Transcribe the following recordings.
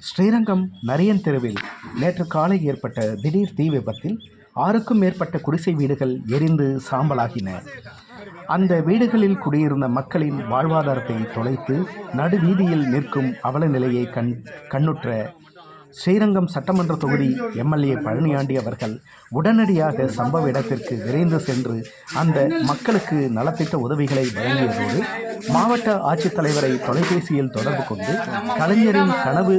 ஸ்ரீரங்கம் நரியன் தெருவில் நேற்று காலை ஏற்பட்ட திடீர் தீ விபத்தில் 6க்கும் மேற்பட்ட குடிசை வீடுகள் எரிந்து சாம்பலாகின. அந்த வீடுகளில் குடியிருந்த மக்களின் வாழ்வாதாரத்தை தொலைத்து நடுவீதியில் நிற்கும் அவல நிலையை கண்ணுற்ற ஸ்ரீரங்கம் சட்டமன்ற தொகுதி எம்எல்ஏ பழனியாண்டி அவர்கள் உடனடியாக சம்பவ இடத்திற்கு விரைந்து சென்று அந்த மக்களுக்கு நலத்திட்ட உதவிகளை வழங்கியதோடு மாவட்ட ஆட்சித்தலைவரை தொலைபேசியில் தொடர்பு கொண்டு கலைஞரின் கனவு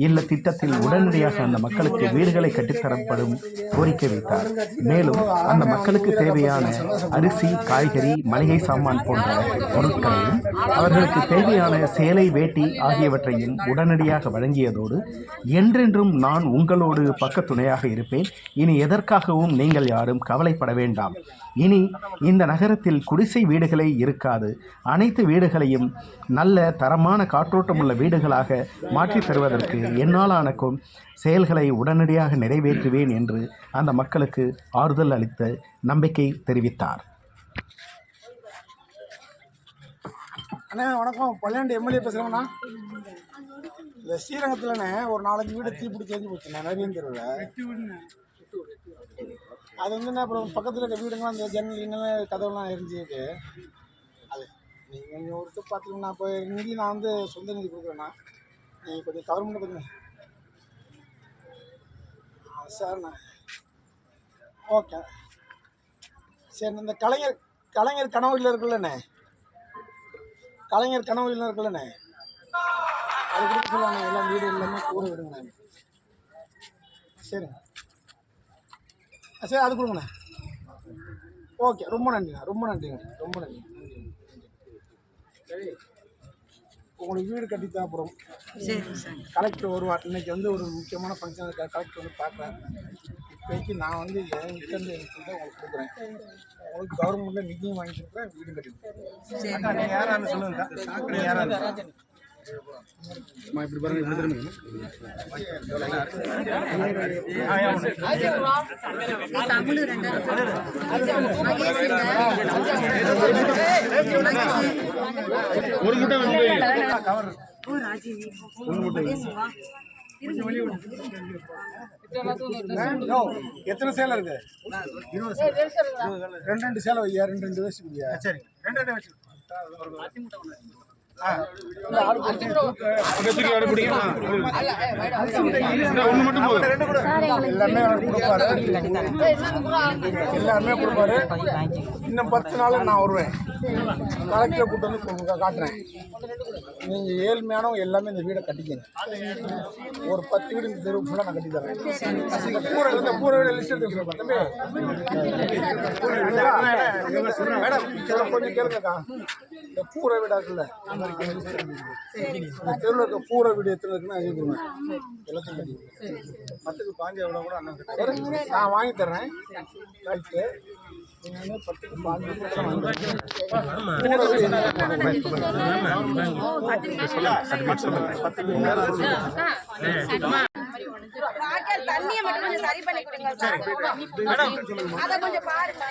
இல்ல திட்டத்தில் உடனடியாக அந்த மக்களுக்கு வீடுகளை கட்டித்தரப்படும் கோரிக்கை வைத்தார். மேலும் அந்த மக்களுக்கு தேவையான அரிசி, காய்கறி, மளிகை சாமான் போன்ற பொருட்களையும் அவர்களுக்கு தேவையான சேலை, வேட்டி ஆகியவற்றையும் உடனடியாக வழங்கியதோடு என்றென்றும் நான் உங்களோடு பக்கத்துணையாக இருப்பேன், இனி எதற்காகவும் நீங்கள் யாரும் கவலைப்பட வேண்டாம், இனி இந்த நகரத்தில் குடிசை வீடுகளே இருக்காது, அனைத்து வீடுகளையும் நல்ல தரமான காற்றோட்டமுள்ள வீடுகளாக மாற்றித் தருவதற்கு என்னால் ஆனக்கும் செயல்களை உடனடியாக நிறைவேற்றுவேன் என்று அந்த மக்களுக்கு ஆறுதல் அளித்த நம்பிக்கை தெரிவித்தார். அண்ணா வணக்கம், பழனியாண்டி எம்எல்ஏ பேசுகிறேங்கண்ணா. இந்த ஸ்ரீரங்கத்துலண்ணே ஒரு 4-5 வீடு தீப்பிடிச்சி எரிஞ்சு போச்சுண்ணா, நரியன் தெருவில். அது வந்துண்ணா அப்புறம் பக்கத்தில் இருக்க வீடுங்களாம் அந்த ஜன்னல் இன்னும் கதவுலாம் எரிஞ்சுட்டு அது நீங்கள் ஒருத்தர் பார்த்துக்கணுண்ணா. இப்போ நிதி நான் வந்து சொந்த நிதி கொடுக்குறேண்ணா, நீங்கள் கொஞ்சம் கவர்மெண்ட் கொஞ்சம் சார்ண்ணா. ஓகே சரி, இந்த கலைஞர் கனவுல இருக்குல்லண்ணே, கலைஞர் கனவுல இருக்குல்லண்ணே, அது கொடுக்க சொல்லுவாண்ணே. எல்லாம் வீடு எல்லாமே கூற விடுங்கண்ணே. சரிங்க சரி, அது கொடுங்கண்ணே. ஓகே, ரொம்ப நன்றிண்ணா, ரொம்ப நன்றிங்க, ரொம்ப நன்றி. சரி, உங்களுக்கு வீடு கட்டி தேவைப்படும். கலெக்டர் வருவார் இன்னைக்கு, வந்து ஒரு முக்கியமான ஃபங்க்ஷன் இருக்கார். கலெக்டர் வந்து பார்க்குறேன். இப்போதைக்கு நான் வந்து என்கிட்ட உங்களுக்கு கொடுக்குறேன். உங்களுக்கு கவர்மெண்ட்டில் நிதியும் வாங்கி கொடுக்குறேன், வீடும் கட்டி கொடுக்குறேன். நீங்கள் யாரான்னு சொல்லுங்க, நீங்கள் யாரான்னு இப்படி பாருங்க, இப்படி திரும்புங்க. ஒரு முட்டை எத்தனை சேலை இருக்கு? 2 சேலை வையா, 2 வச்சு முடியா? சரி, 2 வச்சு எல்லாருமே கொடுப்பாரு. இன்னும் 10 நாள் நான் வருவேன், கலெக்டரை கூட்டு வந்து காட்டுறேன். நீங்கள் ஏழ்மையானவங்க எல்லாமே இந்த வீடை கட்டிக்கங்க. ஒரு 10 வீடு இந்த தெருவு ஃபுல்லாக நான் கட்டி தரேன். இந்த கூரை வீடு லிஸ்ட் எடுத்து மேடம், கொஞ்சம் கேளுங்கக்கா. இந்த கூரை வீடா இருக்குல்ல, இந்த தெருவில் இருக்க கூரை வீடு எத்தனை இருக்குன்னு அது எல்லாத்தையும் கட்டி மட்டுக்கு 5 எவ்வளோ கூட அண்ணன் நான் வாங்கி தர்றேன். ரைட்டு, நீங்கள் 10க்கு 5 தண்ணியை மட்டும் கொஞ்சம் சரி பண்ணி கொடுங்க. அதை கொஞ்சம் பாருங்க.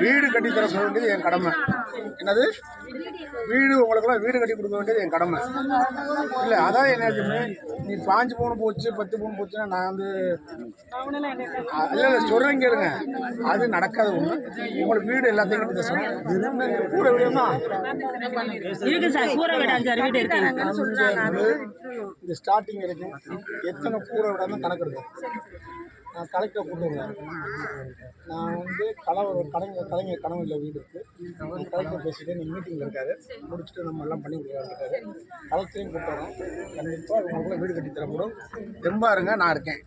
வீடு கட்டி தர சொல்ல வேண்டியது என் கடமை. என்னது வீடு, உங்களுக்கெல்லாம் வீடு கட்டி கொடுக்க வேண்டியது என் கடமை இல்லை. அதான் என்ன, நீ 5 பவுன் போச்சு 10 பவுன் போச்சுன்னா நான் வந்து இல்லை சொல்கிறேன் கேளுங்க, அது நடக்காத ஒன்று. உங்களுக்கு வீடு எல்லாத்தையும் கட்டி தர சொன்னேன். கூரை வீடுமா இந்த ஸ்டார்டிங் வரைக்கும் எத்தனை கூரை விடாமல் கணக்கு இருக்கு. நான் கலெக்டர் கூப்பிடுவேன். நான் வந்து கலைஞர் கனவு இல்லை வீடு இருக்குது. நான் கலெக்டர் பேசிட்டு நீங்கள் மீட்டிங்கில் இருக்காரு, முடிச்சுட்டு நம்ம எல்லாம் பண்ணி கொடுக்குறாரு. கலெக்டரையும் கூப்பிட்றோம். கண்டிப்பாக உங்களுக்குள்ள வீடு கட்டி தரப்படும். ரொம்ப இருங்க, நான் இருக்கேன்.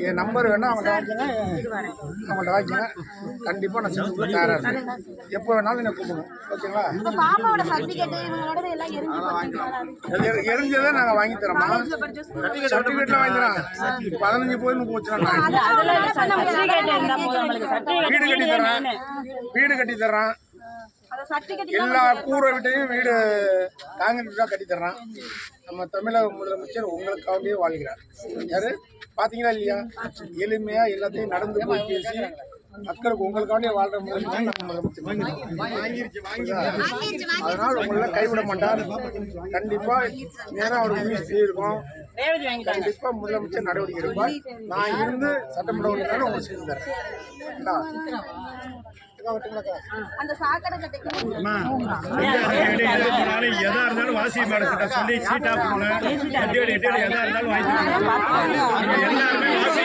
என் நம்பர் வேணால் அவங்கள்ட்ட வாங்கிக்கங்க. கண்டிப்பாக நான் செஞ்சு கொடுக்க தயாராக இருக்கேன். எப்போ வேணாலும் என்னை கூப்பிடுங்க. ஓகேங்களா? எரிஞ்சதை நாங்கள் வாங்கி தரோம்மா. சர்டிஃபிகேட்லாம் வாங்கி தரோம். 15 போய் போச்சுன்னா வீடு கட்டி தர்றேன். சர்டிபிகேட் எல்லா கூரை வீட்டையும் வீடு காங்கிரீட் தான் கட்டி தர்றான். நம்ம தமிழக முதலமைச்சர் உங்களுக்காகவே வாழ்கிறார். யாரு பார்த்தீங்களா இல்லையா? எளிமையாக எல்லாத்தையும் நடந்து போய் பேசி மக்களுக்கு உங்களுக்காண்டே வாழ்ற முதலமைச்சர் நம்ம முதலமைச்சர். அதனால் உங்களை கைவிட மாட்டார். கண்டிப்பாக நேரம் அவருக்கு நியூஸ் இருக்கும். கண்டிப்பாக முதலமைச்சர் நடவடிக்கை எடுப்பார். நான் இருந்து சட்டமன்ற உறுப்பினர் உங்களுக்கு செஞ்சு தரேன். அந்த சாக்கடை கட்டைக்கு எதா இருந்தாலும் வாசி மேடம் சொல்லி சீட்டா போங்க எதா இருந்தாலும் வாங்கி எல்லாருமே வாசி